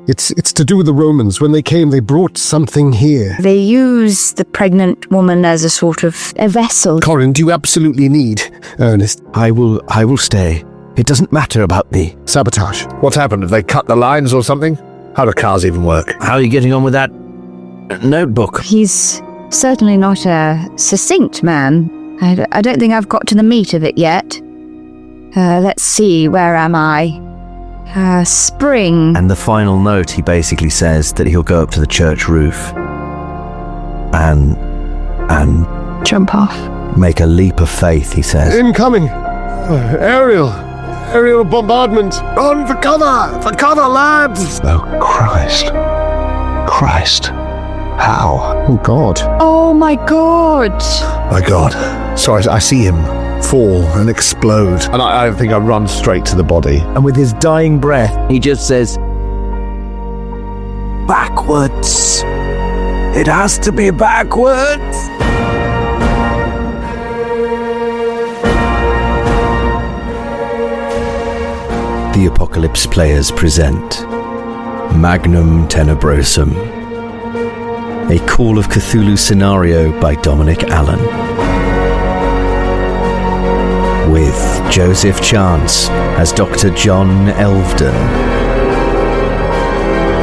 It's to do with the Romans. When they came, they brought something here. They use the pregnant woman as a sort of a vessel. Corin, do you absolutely need Ernest? I will stay. It doesn't matter about me. Sabotage. What's happened? Have they cut the lines or something? How do cars even work? How are you getting on with that notebook? He's certainly not a succinct man. I don't think I've got to the meat of it yet. Let's see, where am I? Spring. And the final note, he basically says that he'll go up to the church roof and Jump off. make a leap of faith, he says. Incoming! Aerial bombardment! Run for cover, lads! Oh, Christ. How? Oh, God. Oh my God! My God. So I see him fall and explode. And I think I run straight to the body. And with his dying breath, he just says, backwards. It has to be backwards. The Apocalypse Players present Magnum Tenebrosum, a Call of Cthulhu scenario by Dominic Allen, with Joseph Chance as Dr. John Elvedon,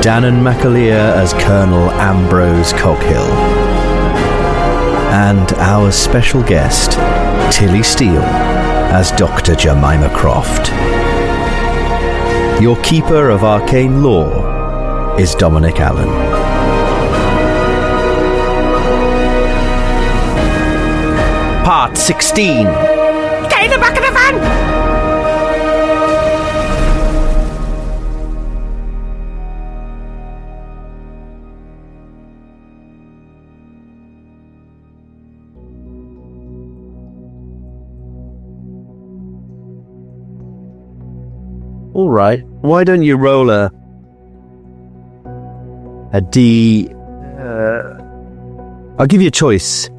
Danann McAleer as Colonel Ambrose Coghill, and our special guest, Tilly Steele, as Dr. Jemima Croft. Your keeper of arcane lore is Dominic Allen. Part 16. Get in the back of the van! All right. Why don't you roll a D? I'll give you a choice.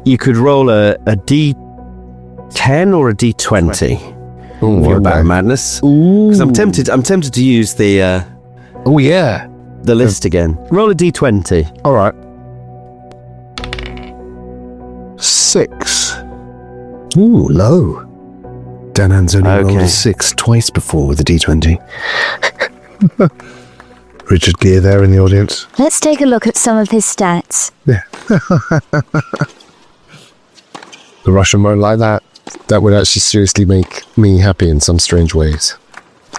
You could roll a D10 or a D20. Ooh, for your Battle Madness. Because I'm tempted to use the the list again. Roll a D20. All right. 6. Ooh, low. Danann's only rolled a 6 twice before with a D20. Richard Gere there in the audience. Let's take a look at some of his stats. Yeah. The Russian won't like that. That would actually seriously make me happy in some strange ways.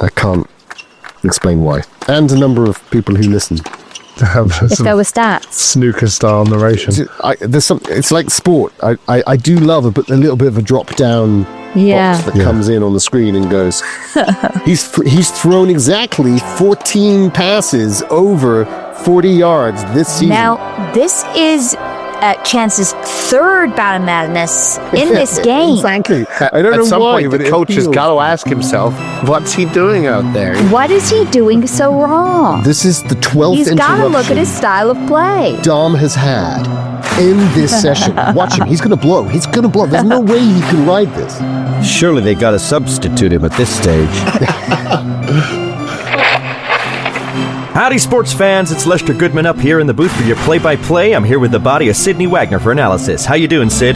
I can't explain why. And a number of people who listen. If there were stats. Snooker style narration. It's like sport. I do love a little bit of a drop down box that comes in on the screen and goes, he's thrown exactly 14 passes over 40 yards this season. Now, this is Chance's third Battle Madness in this game. Exactly. I don't know At some why, point, but the coach has got to ask himself, what's he doing out there? What is he doing so wrong? This is the 12th He's got to interruption look at his style of play. Dom has had in this session. Watch him. He's going to blow. There's no way he can ride this. Surely they got to substitute him at this stage. Howdy, sports fans. It's Lester Goodman up here in the booth for your play-by-play. I'm here with the body of Sidney Wagner for analysis. How you doing, Sid?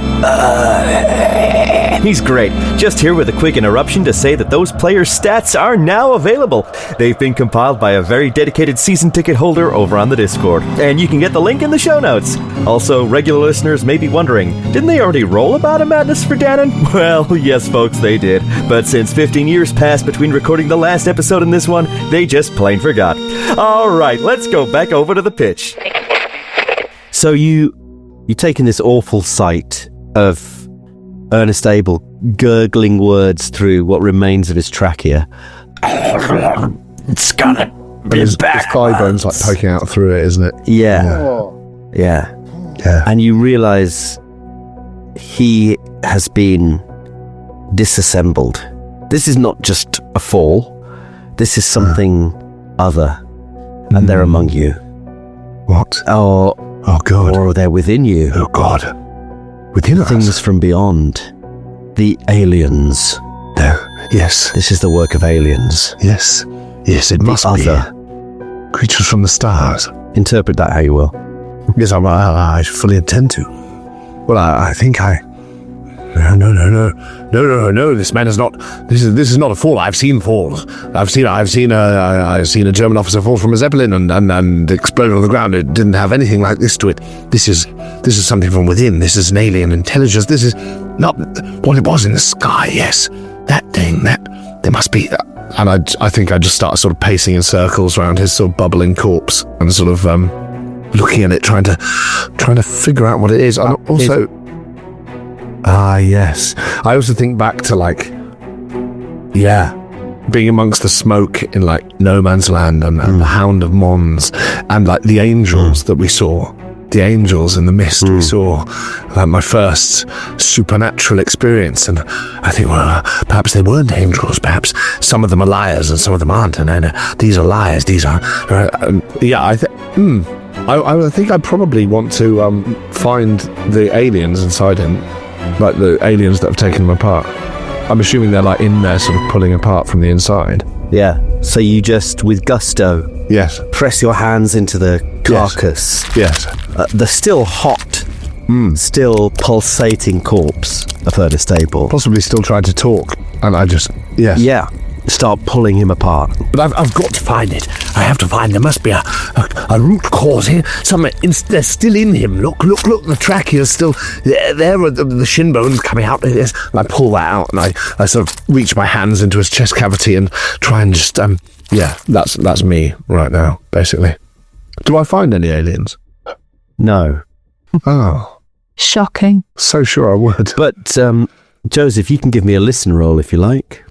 He's great. Just here with a quick interruption to say that those players' stats are now available. They've been compiled by a very dedicated season ticket holder over on the Discord, and you can get the link in the show notes. Also, regular listeners may be wondering, didn't they already roll about a madness for Danann? Well, yes, folks, they did. But since 15 years passed between recording the last episode and this one, they just plain forgot. All right, let's go back over to the pitch. So you taking this awful sight of Ernest Abel gurgling words through what remains of his trachea. It's gonna be His back. thigh bone's like poking out through it, isn't it? Yeah. And you realize he has been disassembled. This is not just a fall. This is something other. And they're among you. What? Oh God. Or they're within you. Oh God. Within us? Things from beyond. The aliens. No. Yes. This is the work of aliens. Yes. Yes, it must other. be. Creatures from the stars. Interpret that how you will. Yes, I fully intend to. Well, I think I... No. This man is not. This is not a fall. I've seen falls. I've seen a German officer fall from a zeppelin and explode on the ground. It didn't have anything like this to it. This is something from within. This is an alien intelligence. This is not what it was in the sky. Yes, that thing. There must be. And I think I just started sort of pacing in circles around his sort of bubbling corpse and sort of looking at it, trying to figure out what it is. And also. Yes. I also think back to being amongst the smoke in no man's land and the Hound of Mons and the angels that we saw, the angels in the mist we saw, my first supernatural experience. And I think, well, perhaps they weren't angels. Perhaps some of them are liars and some of them aren't. And these are liars. These are. I think I probably want to find the aliens inside him. Like the aliens that have taken him apart. I'm assuming they're in there sort of pulling apart from the inside. Yeah. So you just, with gusto, yes, press your hands into the carcass. Yes. The still hot, still pulsating corpse of Ernest Abel. Possibly still trying to talk. And I just, yes. Yeah. Start pulling him apart. But I've got to find it. I have to find. There must be a root cause here. They're still in him. Look. The trachea is still there. The shin bone's coming out. And I pull that out and I sort of reach my hands into his chest cavity and try and just that's me right now, basically. Do I find any aliens? No. Oh. Shocking. So sure I would. But Joseph, you can give me a listen roll if you like.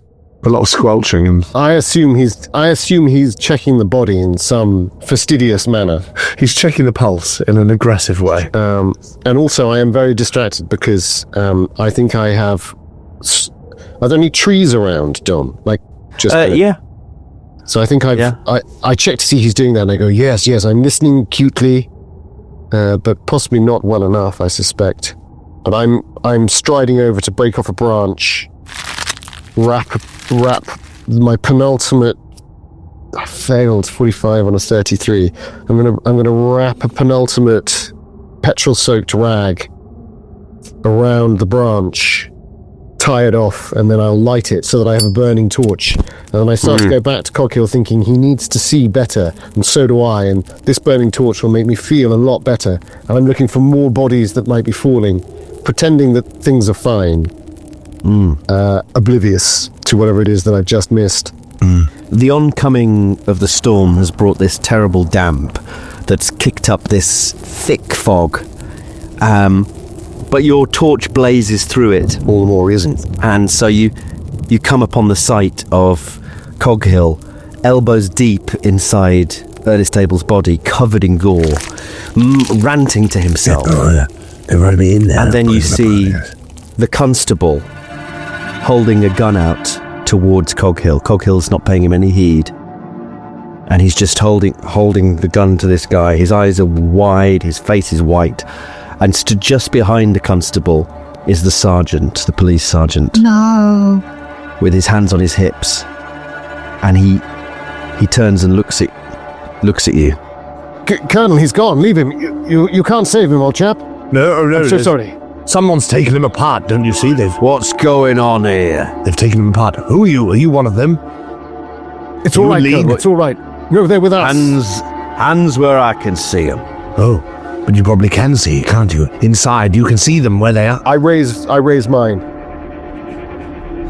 A lot of squelching and I assume he's checking the body in some fastidious manner. He's checking the pulse in an aggressive way. And also I am very distracted because I think I have. Are there any trees around, Dom? Yeah. So I think I check to see he's doing that, and I go, yes, I'm listening acutely, but possibly not well enough, I suspect. But I'm striding over to break off a branch. Wrap my penultimate. I failed 45 on a 33. I'm gonna wrap a penultimate petrol-soaked rag around the branch, tie it off, and then I'll light it so that I have a burning torch. And then I start to go back to Coghill thinking he needs to see better, and so do I, and this burning torch will make me feel a lot better. And I'm looking for more bodies that might be falling, pretending that things are fine. Oblivious to whatever it is that I've just missed. The oncoming of the storm has brought this terrible damp that's kicked up this thick fog. But your torch blazes through it. All the more reason. And so you come upon the site of Coghill, elbows deep inside Ernest Abel's body, covered in gore, ranting to himself. They've already been in there. And then you see the constable holding a gun out towards Coghill. Coghill's not paying him any heed. And he's just holding the gun to this guy. His eyes are wide, his face is white. And stood just behind the constable is the sergeant, the police sergeant. No. With his hands on his hips. And he turns and looks at you. Colonel, he's gone. Leave him. You can't save him, old chap. No. I'm so sorry. Someone's taken him apart, don't you see? What's going on here? They've taken him apart. Who are you? Are you one of them? It's all right, Colonel. It's all right. No, they're with us. Hands where I can see them. Oh, but you probably can see, can't you? Inside, you can see them where they are. I raise mine.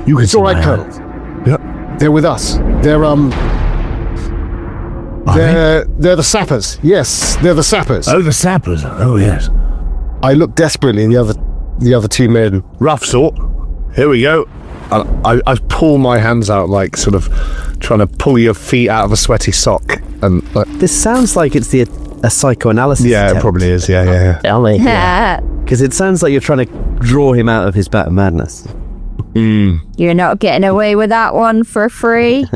You can it's see all right, my Colonel. hands. Yeah. They're with us. They're the sappers. Yes, they're the sappers. Oh, the sappers. Oh, yes. I look desperately at the other two men. Rough sort. Here we go. I pull my hands out, sort of trying to pull your feet out of a sweaty sock. And this sounds like it's a psychoanalysis attempt. It probably is. Yeah. Because it sounds like you're trying to draw him out of his bout of madness. You're not getting away with that one for free.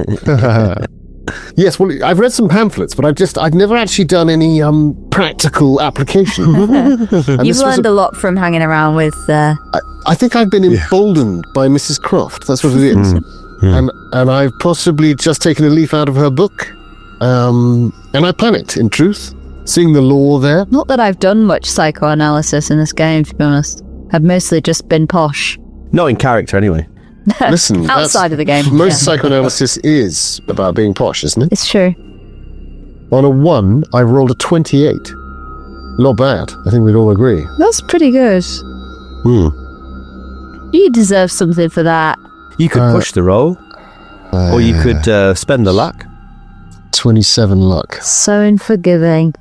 Yes, well, I've read some pamphlets, but I've never actually done any practical application. You've learned a lot from hanging around with... I think I've been emboldened by Mrs. Croft. That's what it is. And I've possibly just taken a leaf out of her book. And And I panicked, in truth, seeing the law there. Not that I've done much psychoanalysis in this game, to be honest. I've mostly just been posh. Not in character, anyway. Listen, outside of the game. Most psychoanalysis is about being posh, isn't it? It's true. On a 1, I rolled a 28. Not bad. I think we'd all agree. That's pretty good. You deserve something for that. You could push the roll, or you could spend the luck. 27 luck. So unforgiving.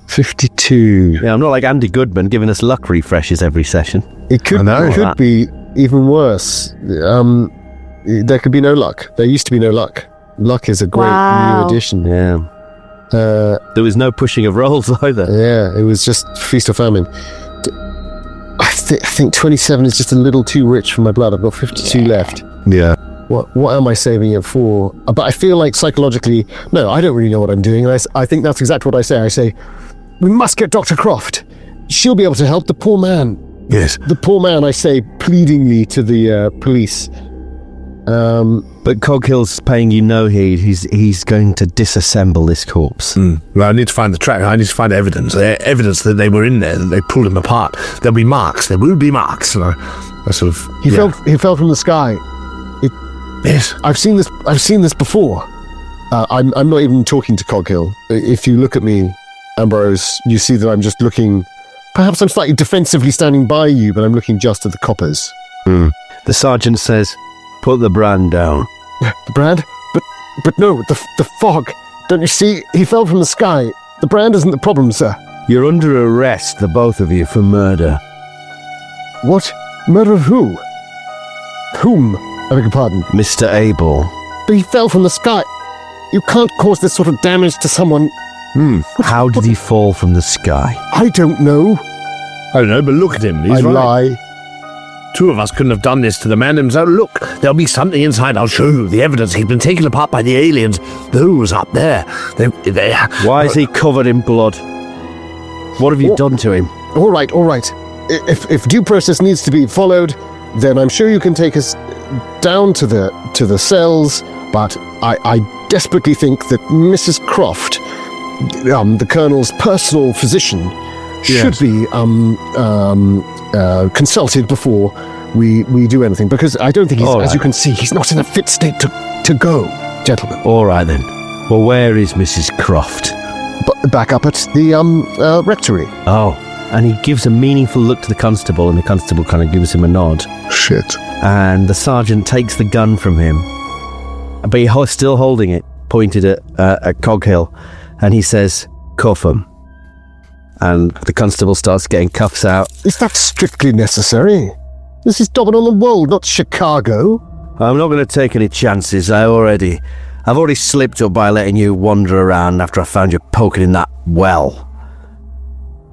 52. Yeah, I'm not like Andy Goodman giving us luck refreshes every session. It could be even worse. There could be no luck. There used to be no luck. Luck is a great new addition. Yeah. There was no pushing of rolls either. Yeah, it was just feast or famine. I think 27 is just a little too rich for my blood. I've got 52 left. Yeah. What am I saving it for? But I feel like psychologically, no, I don't really know what I'm doing. And I think that's exactly what I say. I say, we must get Dr. Croft. She'll be able to help the poor man. Yes. The poor man, I say pleadingly to the police. But Coghill's paying you no heed. He's going to disassemble this corpse. Well, I need to find the track. I need to find evidence. Evidence that they were in there, that they pulled him apart. There'll be marks. There will be marks. And I sort of... He fell from the sky. Yes. I've seen this before. I'm not even talking to Coghill. If you look at me, Ambrose, you see that I'm just looking... Perhaps I'm slightly defensively standing by you, but I'm looking just at the coppers. The sergeant says, put the brand down. The brand? But no, the fog. Don't you see? He fell from the sky. The brand isn't the problem, sir. You're under arrest, the both of you, for murder. What? Murder of who? Whom? I beg your pardon. Mr. Abel. But he fell from the sky. You can't cause this sort of damage to someone. How did he fall from the sky? I don't know. I don't know, but look at him. He's I right. lie. Two of us couldn't have done this to the man himself. Look, there'll be something inside. I'll show you the evidence. He's been taken apart by the aliens. Those up there. They Why is he covered in blood? What have you done to him? All right. If due process needs to be followed, then I'm sure you can take us down to the cells. But I desperately think that Mrs. Croft, the Colonel's personal physician, should be consulted before we do anything, because I don't think as you can see, he's not in a fit state to go, gentlemen. All right then. Well, where is Mrs. Croft? Back up at the rectory. Oh, and he gives a meaningful look to the constable, and the constable kind of gives him a nod. Shit. And the sergeant takes the gun from him, but he's still holding it, pointed at Coghill, and he says, cuff him. And the constable starts getting cuffs out. Is that strictly necessary? This is Dublin on the Wold, not Chicago. I'm not going to take any chances. I've already slipped up by letting you wander around after I found you poking in that well.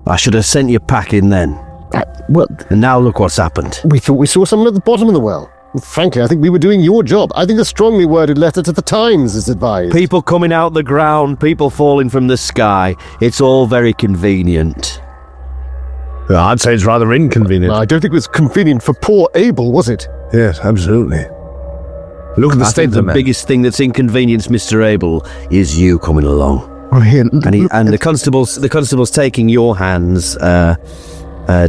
I should have sent you packing then. And now look what's happened. We thought we saw someone at the bottom of the well. Frankly, I think we were doing your job. I think a strongly worded letter to the Times is advised. People coming out the ground, people falling from the sky. It's all very convenient. Well, I'd say it's rather inconvenient. I don't think it was convenient for poor Abel, was it? Yes, absolutely. Look at the state of the man. Biggest thing that's inconvenienced Mr. Abel is you coming along. Oh, here, and the constable's taking your hands,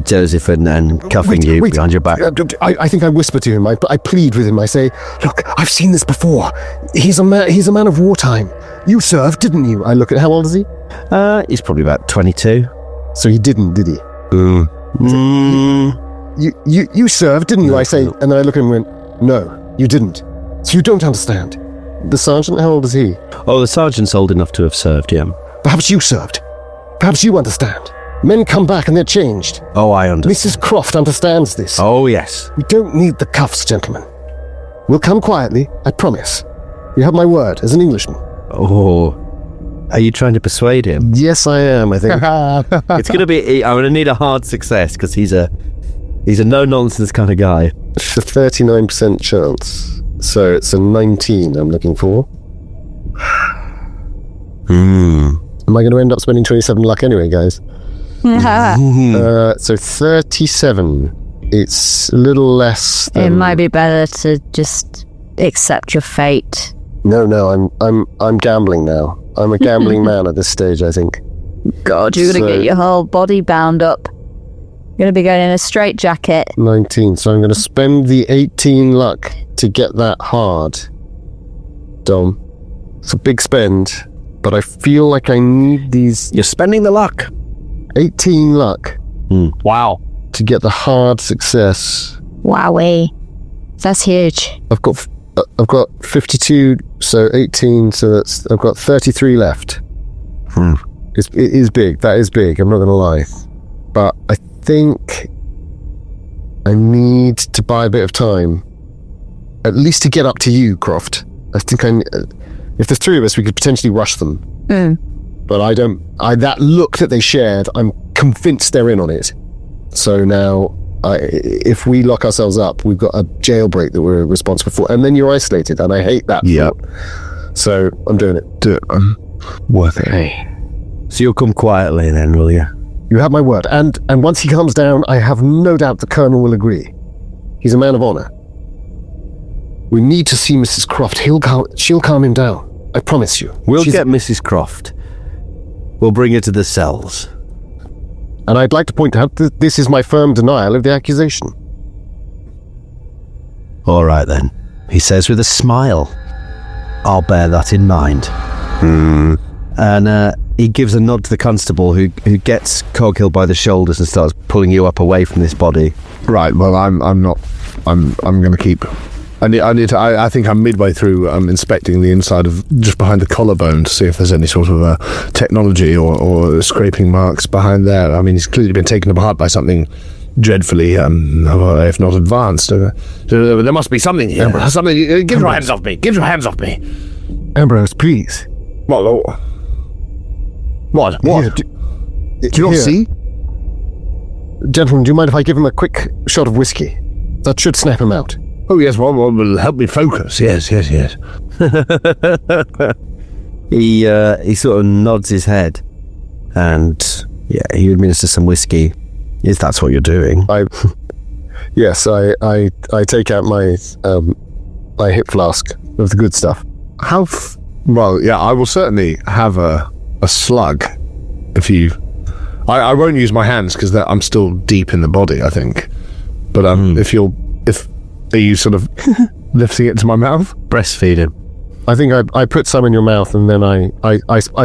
Joseph, and cuffing you behind your back. I think I whisper to him. I plead with him. I say, "Look, I've seen this before. He's a man of wartime. You served, didn't you?" I look at, how old is he? He's probably about 22. So he didn't, did he? You served, didn't you? No, I say, and then I look at him and went, "No, you didn't. So you don't understand." The sergeant, how old is he? Oh, the sergeant's old enough to have served, yeah. Perhaps you served. Perhaps you understand. Men come back and they're changed. Oh, I understand. Mrs. Croft understands this. Oh, yes. We don't need the cuffs, gentlemen. We'll come quietly, I promise. You have my word, as an Englishman. Oh, are you trying to persuade him? Yes, I am, I think. It's going to be... I'm going to need a hard success, because he's a no-nonsense kind of guy. It's a 39% chance. So it's a 19 I'm looking for. Am I going to end up spending 27 luck anyway, guys? So 37. It's a little less than... It might be better to just accept your fate. No, I'm gambling now. I'm a gambling man at this stage, I think. God, you're going to get your whole body bound up. You're going to be going in a straitjacket. 19, so I'm going to spend the 18 luck to get that hard. Dom. It's a big spend, but I feel like I need these... You're spending the luck. 18 luck. Wow. To get the hard success. Wowee. That's huge. I've got 52, so 18, so I've got 33 left. It is big. That is big. I'm not going to lie. But I think I need to buy a bit of time, at least to get up to you, Croft. I think if there's three of us, we could potentially rush them. But I don't. That look that they shared, I'm convinced they're in on it. So now, if we lock ourselves up, we've got a jailbreak that we're responsible for, and then you're isolated, and I hate that. Yeah. So I'm doing it. Do it. Worth it. So you'll come quietly then, will you? You have my word. And once he comes down, I have no doubt the Colonel will agree. He's a man of honor. We need to see Mrs. Croft. She'll calm him down. I promise you. We'll get Mrs. Croft. We'll bring her to the cells. And I'd like to point out that this is my firm denial of the accusation. All right then, he says with a smile. I'll bear that in mind. And he gives a nod to the constable who gets Coghill by the shoulders and starts pulling you up away from this body. Right, well, I'm going to keep... I think I'm midway through inspecting the inside of just behind the collarbone to see if there's any sort of technology or scraping marks behind there. I mean, he's clearly been taken apart by something dreadfully, if not advanced. There must be something here. Ambrose. Something. Give your hands off me. Give your hands off me. Ambrose, please. What? Here, do you not see? Gentlemen, do you mind if I give him a quick shot of whiskey? That should snap him out. Oh, yes, well, will help me focus. Yes. He sort of nods his head and, he administers some whiskey, if that's what you're doing. I take out my hip flask of the good stuff. I will certainly have a slug if you... I won't use my hands because I'm still deep in the body, I think. But are you sort of lifting it to my mouth? Breastfeed him. I think I put some in your mouth and then I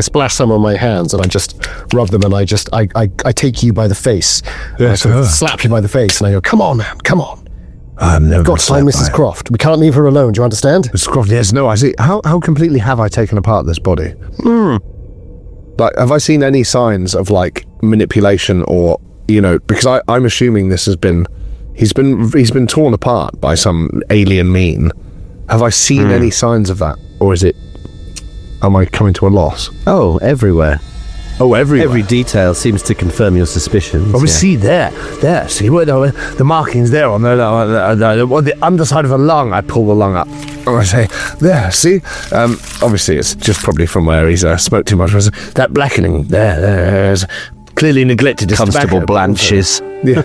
splash some on my hands and I just rub them and I take you by the face. Yes, I sort of slap you by the face and I go, come on, man, come on. I'm never got to find Mrs. Croft. We can't leave her alone. Do you understand? Mrs. Croft, yes, no, I see. How completely have I taken apart this body? Like, have I seen any signs of like manipulation or, because I'm assuming this has been... He's been torn apart by some alien mean. Have I seen any signs of that? Or am I coming to a loss? Oh, everywhere. Oh, everywhere. Every detail seems to confirm your suspicions. Oh, see there. See what the markings there on the underside of the lung. I pull the lung up. Oh, I say, there, see? Obviously, it's just probably from where he's smoked too much. That blackening there's clearly neglected. Constable blanches. Yeah,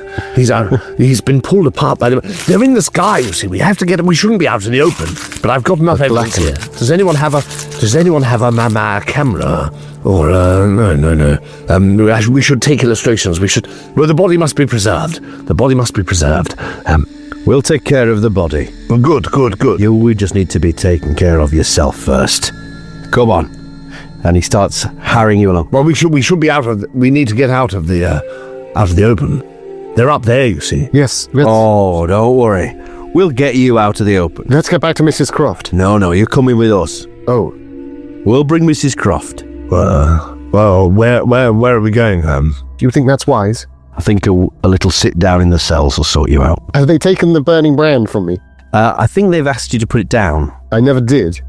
he's been pulled apart by them. They're in the sky, you see. We have to get them. We shouldn't be out in the open. But I've got enough evidence here. Does anyone have a camera? Or no. We should take illustrations. Well, the body must be preserved. We'll take care of the body. Well, good. We just need to be taken care of yourself first. Come on. And he starts harrying you along. Well, we should be we need to get out of the open. They're up there, you see. Yes. Oh, don't worry. We'll get you out of the open. Let's get back to Mrs. Croft. No, you're coming with us. Oh. We'll bring Mrs. Croft. Well, where are we going? Do you think that's wise? I think a little sit down in the cells will sort you out. Have they taken the burning brand from me? I think they've asked you to put it down. I never did.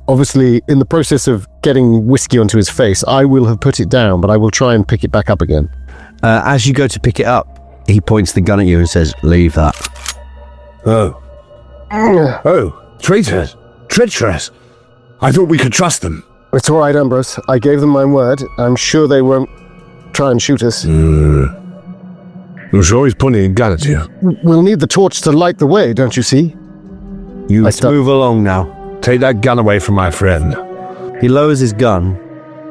Obviously, in the process of getting whiskey onto his face, I will have put it down, but I will try and pick it back up again. As you go to pick it up, he points the gun at you and says, leave that. Oh, traitors. Treacherous. I thought we could trust them. It's all right, Ambrose. I gave them my word. I'm sure they won't try and shoot us. I'm sure he's pointing a gun at you. We'll need the torch to light the way, don't you see? Let's move along now. Take that gun away from my friend. He lowers his gun,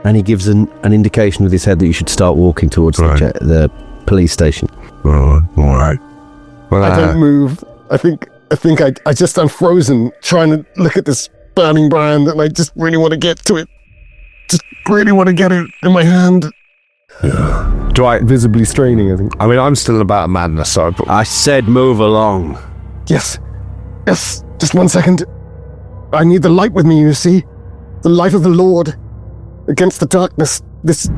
and he gives an indication with his head that you should start walking towards the police station. All right. Well, I don't move. I think I'm frozen, trying to look at this burning brand, and I just really want to get to it. Just really want to get it in my hand. Yeah. Do I visibly straining? I think. I mean, I'm still in about madness, so I said move along. Yes. Just 1 second. I need the light with me. You see, the light of the Lord against the darkness. This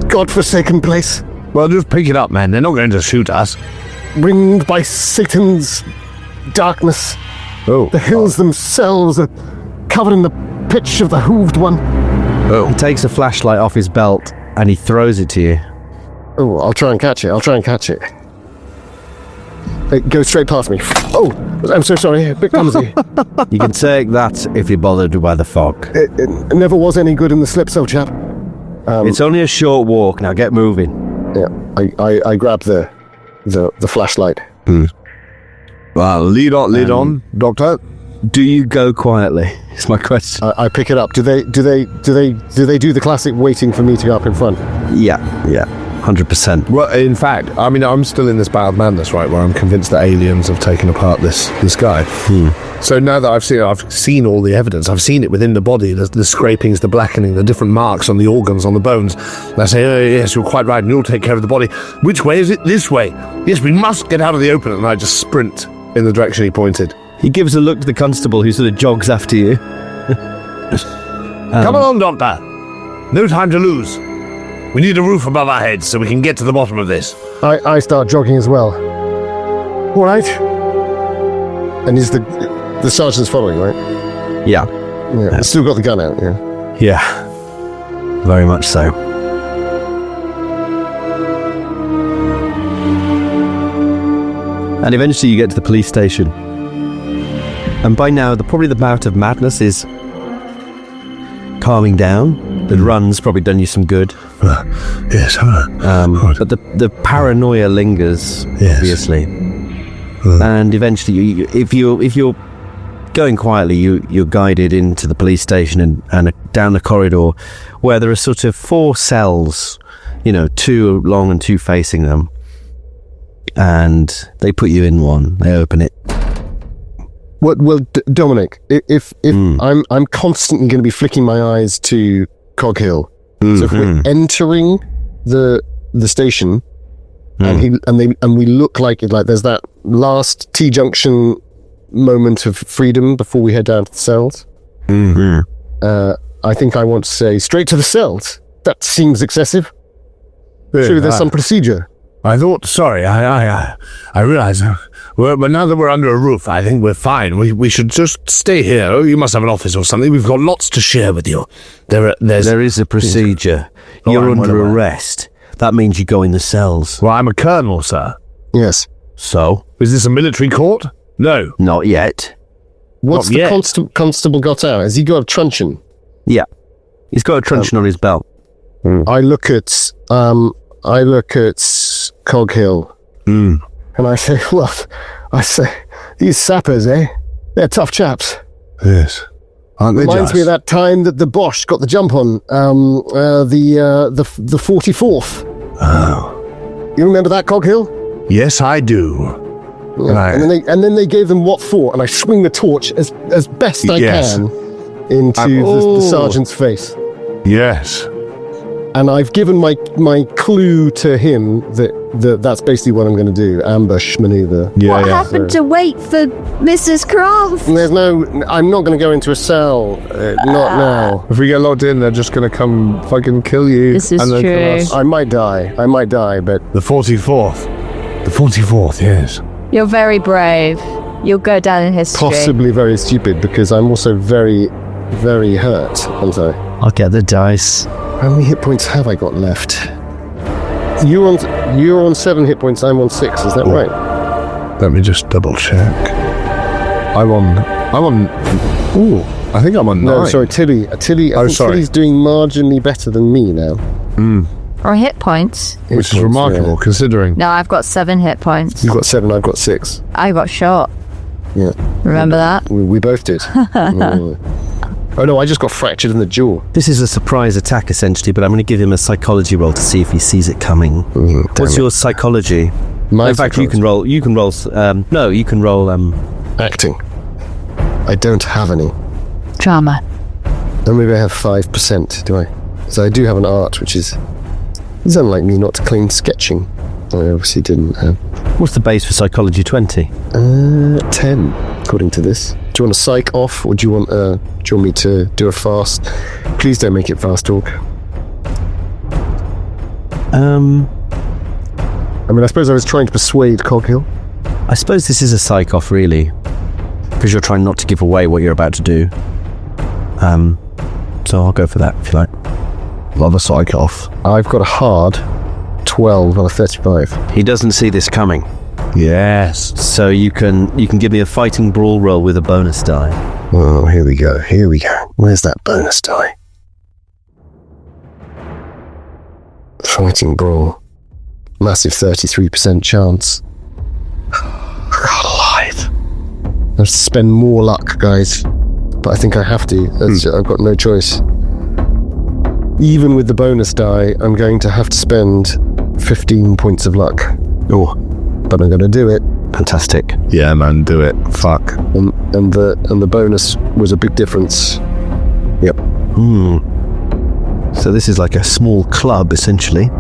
godforsaken place. Well, just pick it up, man. They're not going to shoot us. Ringed by Satan's darkness. Oh. The hills themselves are covered in the pitch of the hooved one. Oh. He takes a flashlight off his belt and he throws it to you. Oh, I'll try and catch it. It goes straight past me. Oh, I'm so sorry. A bit clumsy. You can take that if you're bothered by the fog. It never was any good in the slips, old chap. It's only a short walk. Now get moving. Yeah, I grab the flashlight. Well, lead on, Doctor. Do you go quietly? It's my question. I pick it up. Do they do the classic waiting for me to go up in front? Yeah, 100%. Well, in fact, I mean, I'm still in this bout of madness, right, where I'm convinced that aliens have taken apart this guy. So now that I've seen all the evidence, I've seen it within the body, the scrapings, the blackening, the different marks on the organs, on the bones. And I say, oh, yes, you're quite right, and you'll take care of the body. Which way is it? This way. Yes, we must get out of the open. And I just sprint in the direction he pointed. He gives a look to the constable who sort of jogs after you. Come along, Doctor. No time to lose. We need a roof above our heads so we can get to the bottom of this. I start jogging as well. All right. And is the sergeant's following, right? Yeah. Still got the gun out, yeah. Yeah. Very much so. And eventually you get to the police station. And by now, probably the bout of madness is calming down. The run's probably done you some good. Yes. But the paranoia lingers, obviously. And eventually, if you're going quietly, you're guided into the police station and down the corridor where there are sort of 4 cells, 2 long and 2 facing them. And they put you in one. They open it. Well, Dominic, if I'm constantly going to be flicking my eyes to Coghill. So if we're entering the station, and we look like there's that last T-junction moment of freedom before we head down to the cells. I think I want to say straight to the cells. That seems excessive. Surely there's some procedure. I thought, sorry, I realize, but now that we're under a roof, I think we're fine. We should just stay here. Oh, you must have an office or something. We've got lots to share with you. There is a procedure. You're under arrest. That means you go in the cells. Well, I'm a colonel, sir. Yes. So? Is this a military court? No. Not yet. What's the constable got out? Has he got a truncheon? Yeah. He's got a truncheon on his belt. I look at Coghill, and I say, these sappers, they're tough chaps. Yes, aren't they? Reminds me of that time that the Bosch got the jump on the 44th. Oh, you remember that, Coghill? Yes, I do. Yeah. And then they gave them what for, and I swing the torch as best I can into the sergeant's face. Yes. And I've given my clue to him that's basically what I'm going to do. Ambush maneuver. What happened to wait for Mrs. Croft? I'm not going to go into a cell. Not now. If we get locked in, they're just going to come fucking kill you. This is true. I might die, but... The 44th, yes. You're very brave. You'll go down in history. Possibly very stupid, because I'm also very, very hurt, aren't I? I'll get the dice. How many hit points have I got left? You're on 7 hit points, I'm on 6, is that right? Let me just double check. I'm on I think I'm on 9. No, sorry, Tilly. Tilly's doing marginally better than me now. For hit points? Which is remarkable, considering... No, I've got 7 hit points. You've got 7, I've got 6. I got shot. Yeah. Remember that? We both did. Oh no, I just got fractured in the jaw. This is a surprise attack, essentially, but I'm going to give him a psychology roll to see if he sees it coming. What's your psychology? In fact, you can roll. You can roll. You can roll. Acting. I don't have any. Drama. Then maybe I have 5%, do I? So I do have an art, which is... It's unlike me not to claim sketching. I obviously didn't have. What's the base for psychology? 20? 10, according to this. Do you want a psych off, or do you want me to do a fast? Please don't make it fast talk. I mean, I suppose I was trying to persuade Coghill. I suppose this is a psych off, really, because you're trying not to give away what you're about to do. So I'll go for that, if you like. Love a psych off. I've got a hard 12 on a 35. He doesn't see this coming. Yes. So you can give me a fighting brawl roll with a bonus die. Oh, here we go. Where's that bonus die? Fighting brawl. Massive 33% chance. God alive. I have to spend more luck, guys. But I think I have to. I've got no choice. Even with the bonus die, I'm going to have to spend 15 points of luck. Oh, but I'm going to do it. Fantastic. Yeah, man, do it. Fuck. And the bonus was a big difference. Yep. So this is like a small club, essentially.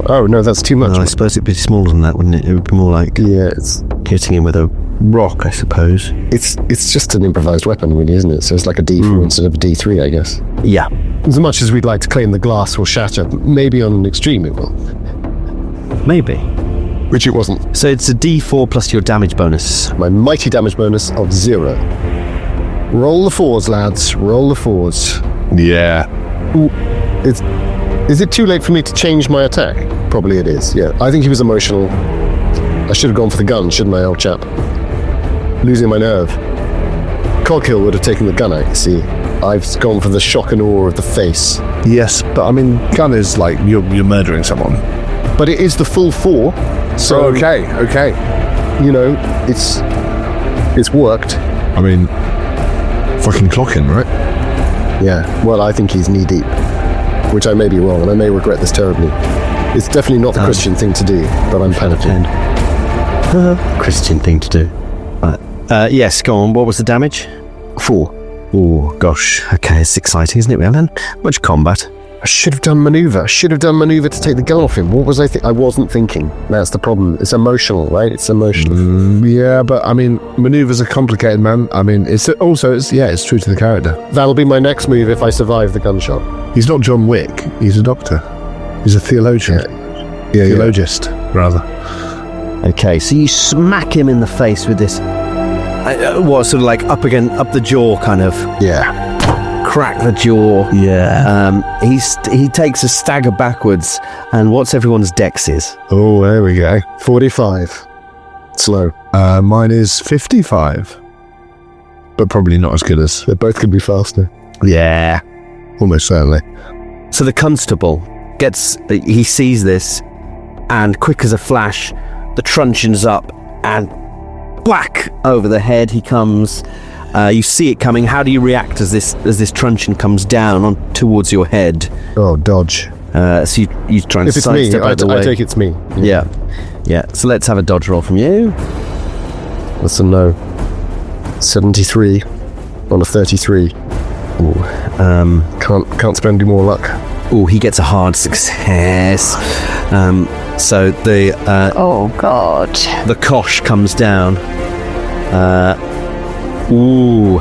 Oh no, that's too much. No, I suppose it'd be smaller than that, wouldn't it? It would be more like it's hitting him with a rock, I suppose. It's just an improvised weapon, really, isn't it? So it's like a D4 instead of a D3, I guess. Yeah. As much as we'd like to claim the glass will shatter, maybe on an extreme it will. Maybe. Which it wasn't. So it's a D4 plus your damage bonus. My mighty damage bonus of 0. Roll the 4s, lads. Roll the 4s. Yeah. Ooh, is it too late for me to change my attack? Probably it is, yeah. I think he was emotional. I should have gone for the gun, shouldn't I, old chap? Losing my nerve. Coghill would have taken the gun out, you see. I've gone for the shock and awe of the face. Yes, but I mean, gun is like you're murdering someone. But it is the full 4. So okay. You know, it's worked. I mean, fucking clocking, right? Yeah. Well, I think he's knee deep, which I may be wrong, and I may regret this terribly. It's definitely not the Christian thing to do, but I'm panicking. Christian thing to do. Yes, go on. What was the damage? 4. Oh, gosh. Okay, it's exciting, isn't it, Alan? Much combat. I should have done maneuver. To take the gun off him. What was I thinking? I wasn't thinking. That's the problem. It's emotional, right? It's emotional. Yeah, but I mean, maneuvers are complicated, man. I mean, it's true to the character. That'll be my next move if I survive the gunshot. He's not John Wick. He's a doctor. He's a theologian. Yeah. Theologist, rather. Okay, so you smack him in the face with this. Sort of like up the jaw, kind of. Yeah. Crack the jaw. Yeah. He takes a stagger backwards, and what's everyone's dex is? Oh, there we go. 45. Slow. Mine is 55. But probably not as good as... They both could be faster. Yeah. Almost certainly. So the constable he sees this, and quick as a flash, the truncheon's up, and whack over the head he comes. You see it coming. How do you react as this truncheon comes down towards your head? Oh, dodge. So you try and if it's me, I take it's me. Yeah. So let's have a dodge roll from you. That's a no. 73 on a 33. Ooh. Can't spend any more luck. Oh, he gets a hard success. So the oh god, the kosh comes down. Ooh,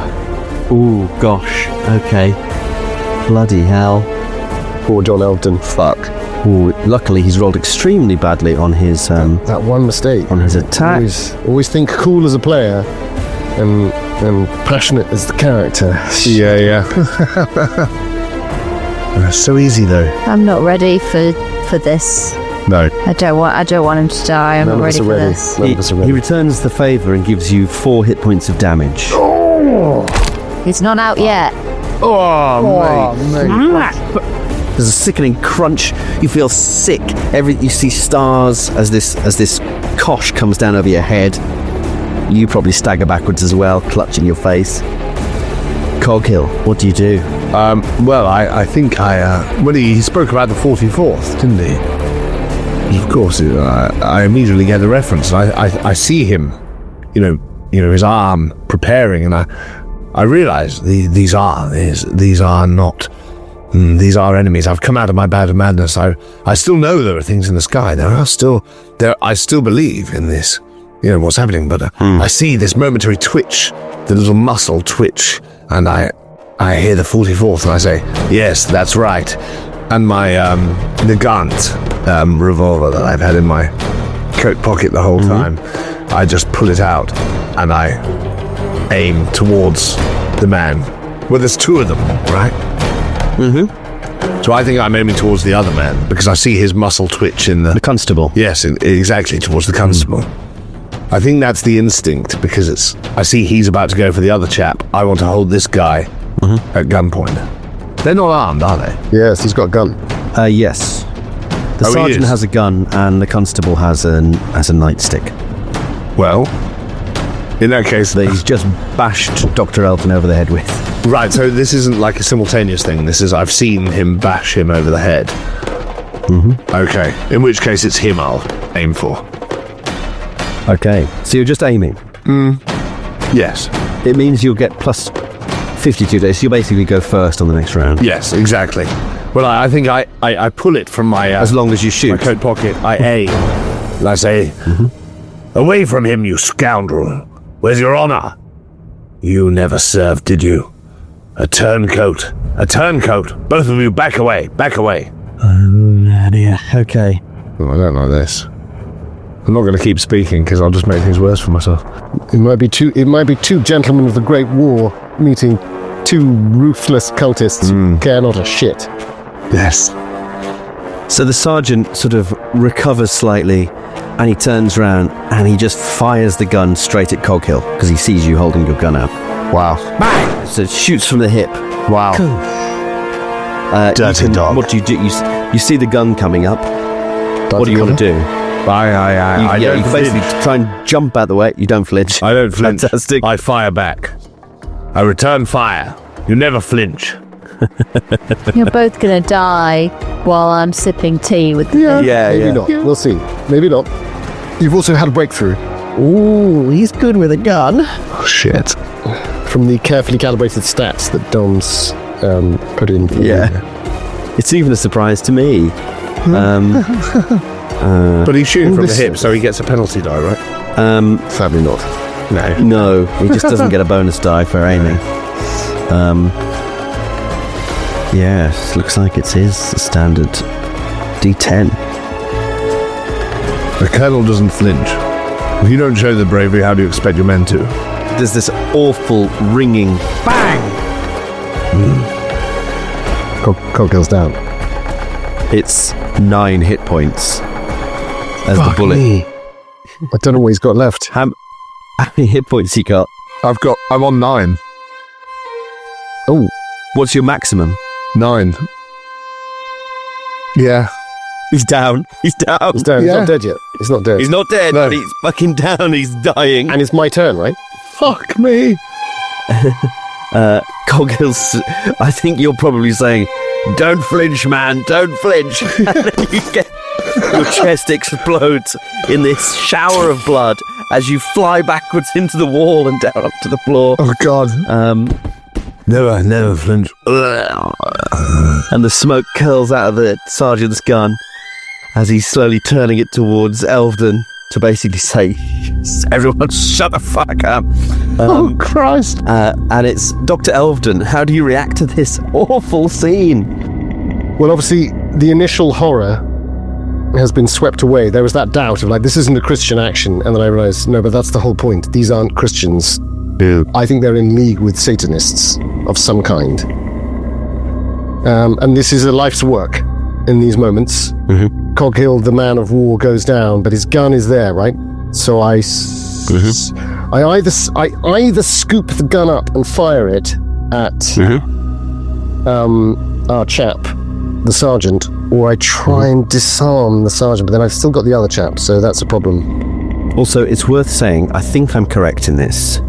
gosh. Okay. Bloody hell. Poor John Elvedon. Fuck. Ooh, luckily he's rolled extremely badly on his that one mistake on his attack. Always think cool as a player and passionate as the character. Yeah. So easy though. I'm not ready for this. No. I don't want him to die. I'm not ready for this. He returns the favour and gives you 4 hit points of damage. Oh! He's not out yet. Oh, mate. There's a sickening crunch. You feel sick. You see stars as this kosh comes down over your head. You probably stagger backwards as well, clutching your face. Coghill, what do you do? Well, I think he spoke about the 44th, didn't he? Of course, I immediately get the reference. I see him, his arm preparing, and I realize these are enemies. I've come out of my bout of madness. I still know there are things in the sky. I still believe in this, what's happening, but I see this momentary twitch, the little muscle twitch, and I hear the 44th, and I say, yes, that's right. And my Nagant revolver that I've had in my coat pocket the whole time, I just pull it out, and I aim towards the man. Well, there's two of them, right? So I think I'm aiming towards the other man, because I see his muscle twitch in the constable. Yes, exactly, towards the constable. I think that's the instinct, because I see he's about to go for the other chap. I want to hold this guy at gunpoint. They're not armed, are they? Yes, he's got a gun. Yes. The sergeant has a gun, and the constable has a nightstick. Well, in that case, that he's just bashed Dr. Elvedon over the head with. Right, so this isn't like a simultaneous thing. This is, I've seen him bash him over the head. Okay, in which case it's him I'll aim for. Okay, so you're just aiming? Yes. It means you'll get plus 52 days, so you'll basically go first on the next round. Yes, exactly. Well, I think I pull it from my... as long as you shoot. My coat pocket. I aim. And I say, away from him, you scoundrel. Where's your honor? You never served, did you? A turncoat. A turncoat. Both of you, back away. Back away. Oh, dear. Okay. Oh, I don't like this. I'm not going to keep speaking, because I'll just make things worse for myself. It might be two gentlemen of the Great War meeting two ruthless cultists who care not a shit. Yes. So the sergeant sort of recovers slightly, and he turns around and he just fires the gun straight at Coghill, because he sees you holding your gun out. Wow. Bang! So it shoots from the hip. Wow. Dirty dog. What do? You see the gun coming up. What do you want to do? I don't basically flinch. try and jump out the way. You don't flinch. I don't flinch. Fantastic. I fire back. I return fire. You never flinch. You're both gonna die while I'm sipping tea with the Maybe not. We'll see. Maybe not. You've also had a breakthrough. Ooh, he's good with a gun. Oh, shit. From the carefully calibrated stats that Dom's put in. It's even a surprise to me. But he's shooting from the hip, so he gets a penalty die, right? Sadly not. No, he just doesn't get a bonus die for aiming. Yes, looks like it's his standard D10. The colonel doesn't flinch. If you don't show the bravery, how do you expect your men to? There's this awful ringing bang! Coghill's down. It's 9 hit points as the bullet. Me. I don't know what he's got left. How many hit points he got? I'm on 9. Oh. What's your maximum? 9. Yeah. He's down. He's down. He's down. He's not dead yet. He's not dead. He's not dead, No. but he's fucking down. He's dying. And it's my turn, right? Fuck me. Coghill's, I think you're probably saying, don't flinch, man, don't flinch. And then your chest explodes in this shower of blood as you fly backwards into the wall and down up to the floor. Oh, God. Never flinch. And the smoke curls out of the sergeant's gun as he's slowly turning it towards Elvedon to basically say, everyone shut the fuck up. Oh, Christ. And it's Dr. Elvedon. How do you react to this awful scene? Well, obviously, the initial horror has been swept away. There was that doubt of, like, this isn't a Christian action. And then I realized, no, but that's the whole point. These aren't Christians. I think they're in league with Satanists of some kind. And this is a life's work in these moments. Coghill, the man of war, goes down, but his gun is there, right? So I either scoop the gun up and fire it at our chap, the sergeant, or I try and disarm the sergeant, but then I've still got the other chap, so that's a problem. Also, it's worth saying, I think I'm correct in this.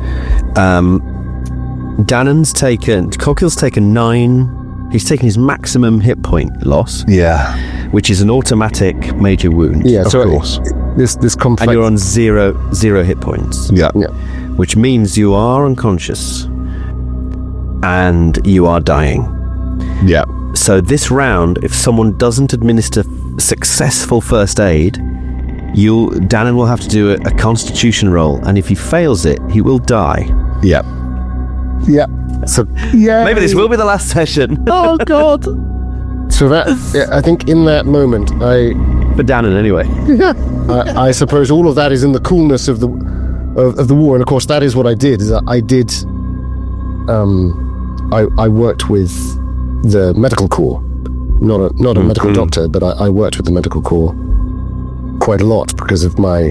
Coghill's taken 9. He's taken his maximum hit point loss. Yeah. Which is an automatic major wound. Yeah, of course. This complex. And you're on zero hit points. Yeah. Which means you are unconscious. And you are dying. Yeah. So this round, if someone doesn't administer successful first aid, Danann will have to do a constitution roll, and if he fails it, he will die. Yeah. Yeah. So maybe this will be the last session. Oh God. So I think in that moment, for Danann anyway. I suppose all of that is in the coolness of the war, and of course that is what I did. I worked with the medical corps, not a medical doctor, but I worked with the medical corps quite a lot because of my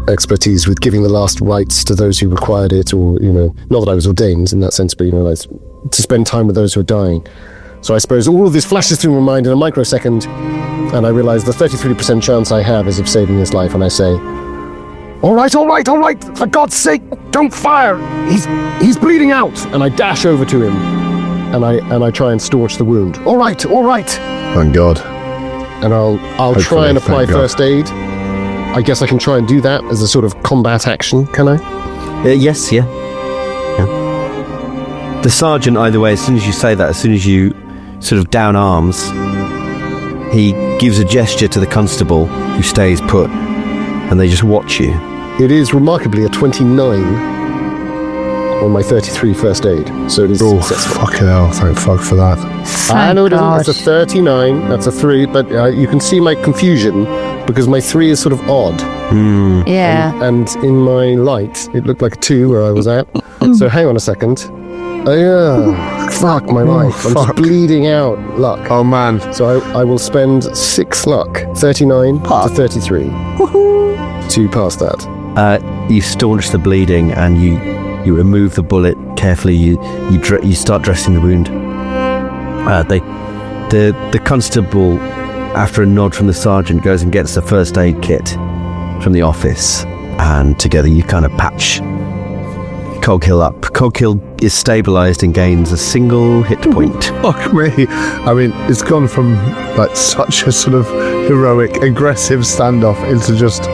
expertise with giving the last rites to those who required it, or not that I was ordained in that sense, but like to spend time with those who are dying. So I suppose all of this flashes through my mind in a microsecond, and I realize the 33% chance I have is of saving his life, and I say, all right, for God's sake, don't fire! He's bleeding out! And I dash over to him, and I try and staunch the wound. All right. Thank God. And I'll try and apply first aid. I guess I can try and do that as a sort of combat action, can I? Yes, yeah. The sergeant, either way, as soon as you say that, as soon as you sort of down arms, he gives a gesture to the constable who stays put, and they just watch you. It is remarkably a 29 on my 33 first aid, so it is successful. Fucking hell, thank fuck for that. I know it isn't, it's a 39, that's a 3, but you can see my confusion because my 3 is sort of odd. Yeah. And in my light, it looked like a 2 where I was at. So hang on a second. Fuck my life. I'm just bleeding out luck. Oh man. So I will spend 6 luck, 39 to 33, to pass that. You staunch the bleeding and you remove the bullet carefully. You start dressing the wound. The constable, after a nod from the sergeant, goes and gets the first aid kit from the office, and together you kind of patch Coghill up. Coghill is stabilized and gains a single hit point. Fuck me. I mean, it's gone from like such a sort of heroic, aggressive standoff into just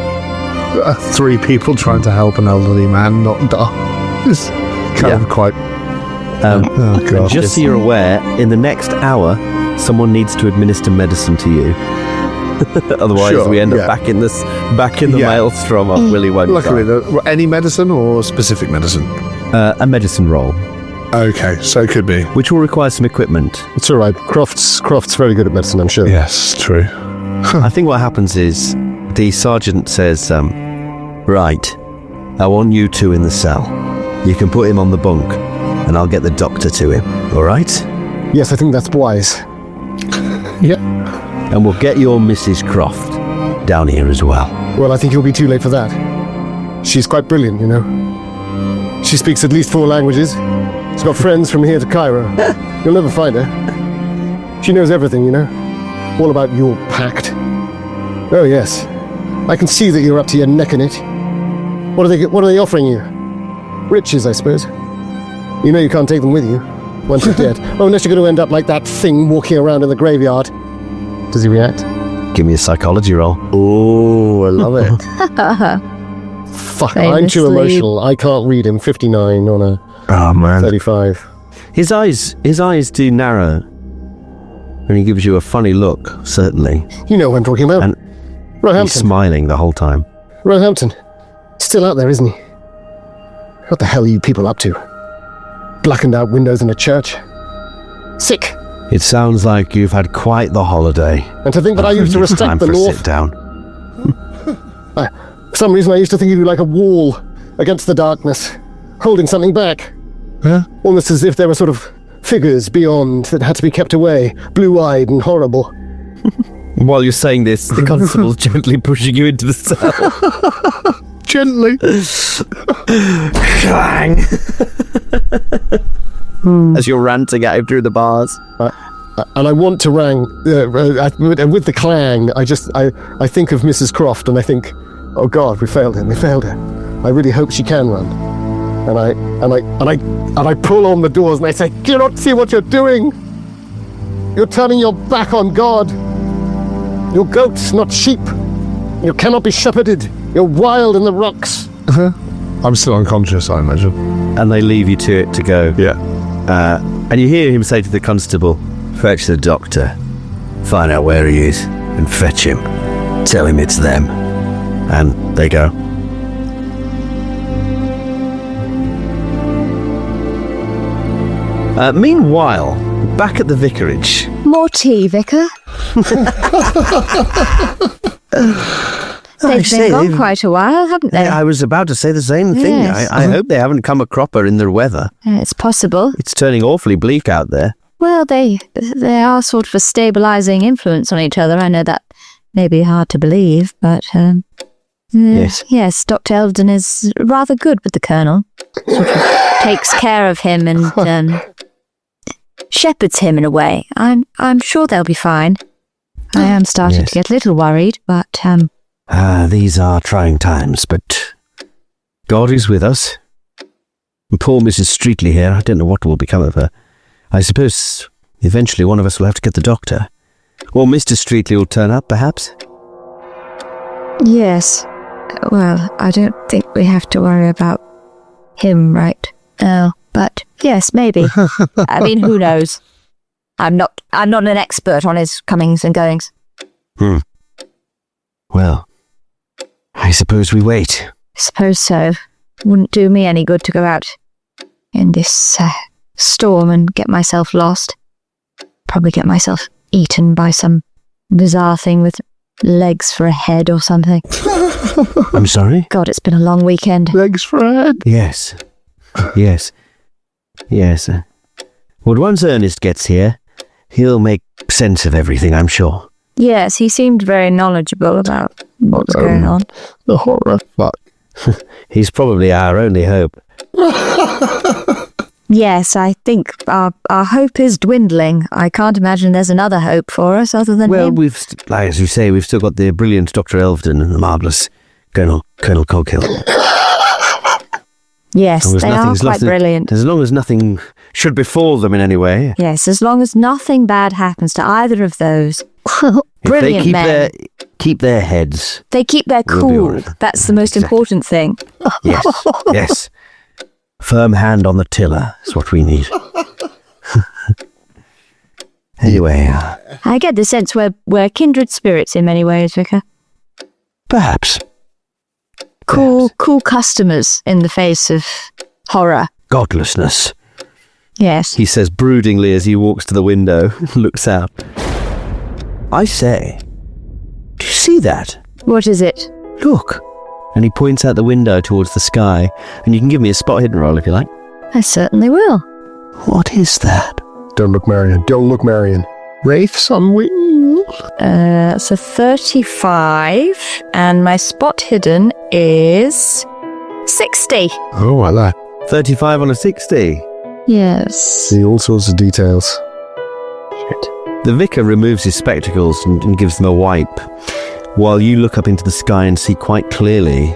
3 people trying to help an elderly man not die. It's kind of quite... oh God. Just so you're aware, in the next hour, someone needs to administer medicine to you. Otherwise, we end up back in the maelstrom of Willy Wonka. Luckily, any medicine or specific medicine? A medicine roll. Okay, so it could be. Which will require some equipment. It's all right. Croft's very good at medicine, I'm sure. Yes, true. I think what happens is the sergeant says, right, I want you 2 in the cell. You can put him on the bunk, and I'll get the doctor to him, all right? Yes, I think that's wise. Yeah. And we'll get your Mrs. Croft down here as well. Well, I think you'll be too late for that. She's quite brilliant, She speaks at least 4 languages. She's got friends from here to Cairo. You'll never find her. She knows everything, all about your pact. Oh, yes. I can see that you're up to your neck in it. What are they offering you? Riches, I suppose. You can't take them with you once you're dead. Oh, unless you're going to end up like that thing walking around in the graveyard. Does he react? Give me a psychology roll. Oh, I love it. Fuck, I'm too emotional. I can't read him. 59 on a 35. His eyes do narrow, and he gives you a funny look, certainly. You know what I'm talking about. And Roehampton. He's smiling the whole time. Roehampton. Still out there, isn't he? What the hell are you people up to? Blackened out windows in a church? Sick. It sounds like you've had quite the holiday. And to think that I used to respect the North. Sit down. For some reason I used to think of you like a wall against the darkness, holding something back. Yeah? Almost as if there were sort of figures beyond that had to be kept away, blue-eyed and horrible. While you're saying this, the constable's gently pushing you into the cell. Gently. Clang! As you're ranting at him through the bars. And I want to and with the clang, I think of Mrs. Croft, and I think, Oh God, we failed her. I really hope she can run. And I pull on the doors and I say, do you not see what you're doing? You're turning your back on God. You're goats, not sheep. You cannot be shepherded. You're wild in the rocks. I'm still unconscious, I imagine. And they leave you to it to go. Yeah. And you hear him say to the constable, fetch the doctor. Find out where he is and fetch him. Tell him it's them. And they go. Meanwhile, back at the vicarage. More tea, Vicar. They've been gone quite a while, haven't they? I was about to say the same thing. Yes. I hope they haven't come a cropper in their weather. It's possible. It's turning awfully bleak out there. Well, they are sort of a stabilising influence on each other. I know that may be hard to believe, but yes, Dr. Elvedon is rather good with the Colonel. Sort of takes care of him and shepherds him in a way. I'm sure they'll be fine. I am starting to get a little worried, but these are trying times, but God is with us. And poor Mrs. Streetley here, I don't know what will become of her. I suppose eventually one of us will have to get the doctor. Or Mr. Streetley will turn up, perhaps? yes. Well, I don't think we have to worry about him right now, but yes, maybe. I mean, who knows? I'm not an expert on his comings and goings. Well, I suppose we wait. Suppose so. Wouldn't do me any good to go out in this storm and get myself lost. Probably get myself eaten by some bizarre thing with legs for a head or something. I'm sorry? God, it's been a long weekend. Legs for a head? Yes. Well, once Ernest gets here, he'll make sense of everything, I'm sure. Yes, he seemed very knowledgeable about what's going on. The horror. Fuck. He's probably our only hope. Yes, I think our hope is dwindling. I can't imagine there's another hope for us other than him. Well, as you say, we've still got the brilliant Dr. Elvedon and the marvellous Colonel Coghill. Yes, they are quite brilliant. As long as nothing should befall them in any way. Yes, as long as nothing bad happens to either of those. Brilliant men. Keep their heads. They keep their cool. That's the most important thing. Yes. Firm hand on the tiller is what we need. Anyway. I get the sense we're kindred spirits in many ways, Vicar. Perhaps. Cool customers in the face of horror. Godlessness. Yes. He says broodingly as he walks to the window and looks out. I say, do you see that? What is it? Look. And he points out the window towards the sky, and you can give me a spot hidden roll if you like. I certainly will. What is that? Don't look, Marion. Wraiths on wings? It's a 35, and my spot hidden is 60. Oh, I like. 35 on a 60. Yes. See all sorts of details. The vicar removes his spectacles and gives them a wipe, while you look up into the sky and see quite clearly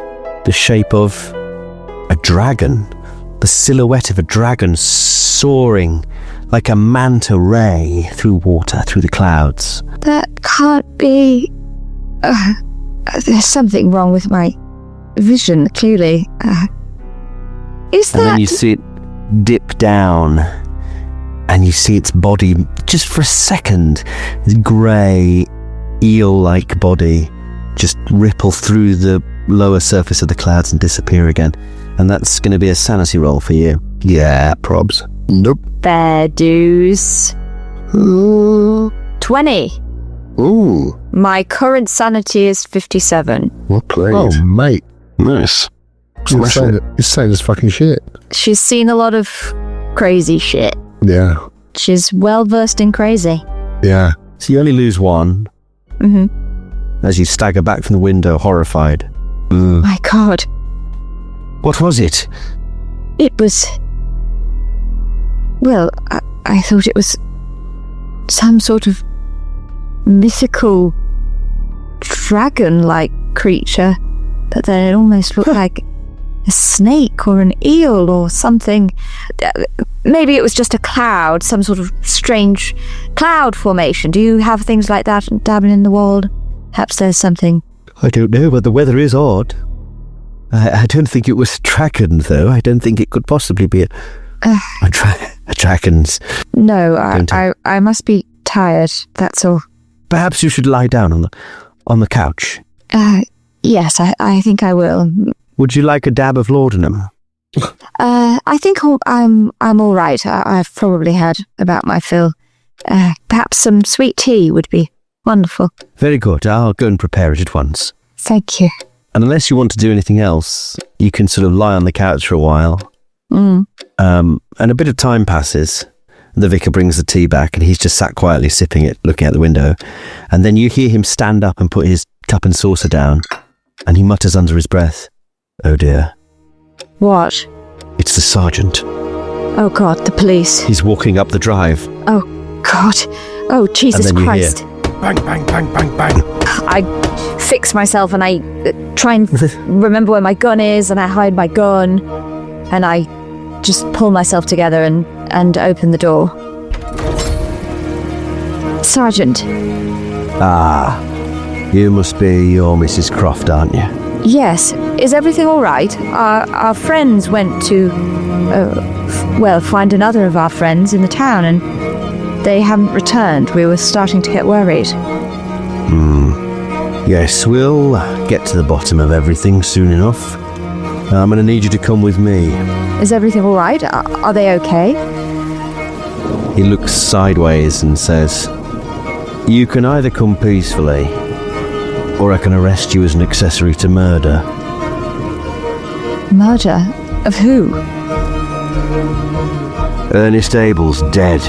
the shape of a dragon, the silhouette of a dragon soaring like a manta ray through water, through the clouds. That can't be... there's something wrong with my vision, clearly. Is that... And then you see it dip down, and you see its body, just for a second, this grey, eel-like body, just ripple through the lower surface of the clouds and disappear again. And that's going to be a sanity roll for you. Yeah, probs. Nope. Fair dues. 20. Ooh. My current sanity is 57. What played? Oh, mate. Nice. You're saying this fucking shit. She's seen a lot of crazy shit. Yeah. She's well versed in crazy. Yeah. So you only lose one. Mm-hmm. As you stagger back from the window, horrified. My God. What was it? It was... Well, I thought it was some sort of mythical dragon-like creature but then it almost looked like a snake or an eel or something. Maybe it was just a cloud, some sort of strange cloud formation. Do you have things like that dabbling in the wall? Perhaps there's something. I don't know, but the weather is odd. I don't think it was dragon, though. I don't think it could possibly be a dragon's. No, I must be tired, that's all. Perhaps you should lie down on the couch. Yes, I think I will. Would you like a dab of laudanum? I think I'm all right. I've probably had about my fill. Perhaps some sweet tea would be wonderful. Very good. I'll go and prepare it at once. Thank you. And unless you want to do anything else, you can sort of lie on the couch for a while. And a bit of time passes. The vicar brings the tea back and he's just sat quietly sipping it, looking out the window. And then you hear him stand up and put his cup and saucer down. And he mutters under his breath, "Oh dear." What? It's the sergeant. Oh God, the police. He's walking up the drive. Oh God. Oh Jesus Christ. Hear, bang, bang, bang, bang, bang. I fix myself and I try and remember where my gun is, and I hide my gun, and I just pull myself together and open the door. Sergeant. Ah, you must be your Mrs. Croft, aren't you? Yes. Is everything all right? Our friends went to, find another of our friends in the town, and they haven't returned. We were starting to get worried. Yes, we'll get to the bottom of everything soon enough. I'm going to need you to come with me. Is everything all right? Are they okay? He looks sideways and says, "You can either come peacefully, or I can arrest you as an accessory to murder." Murder? Of who? Ernest Abel's dead.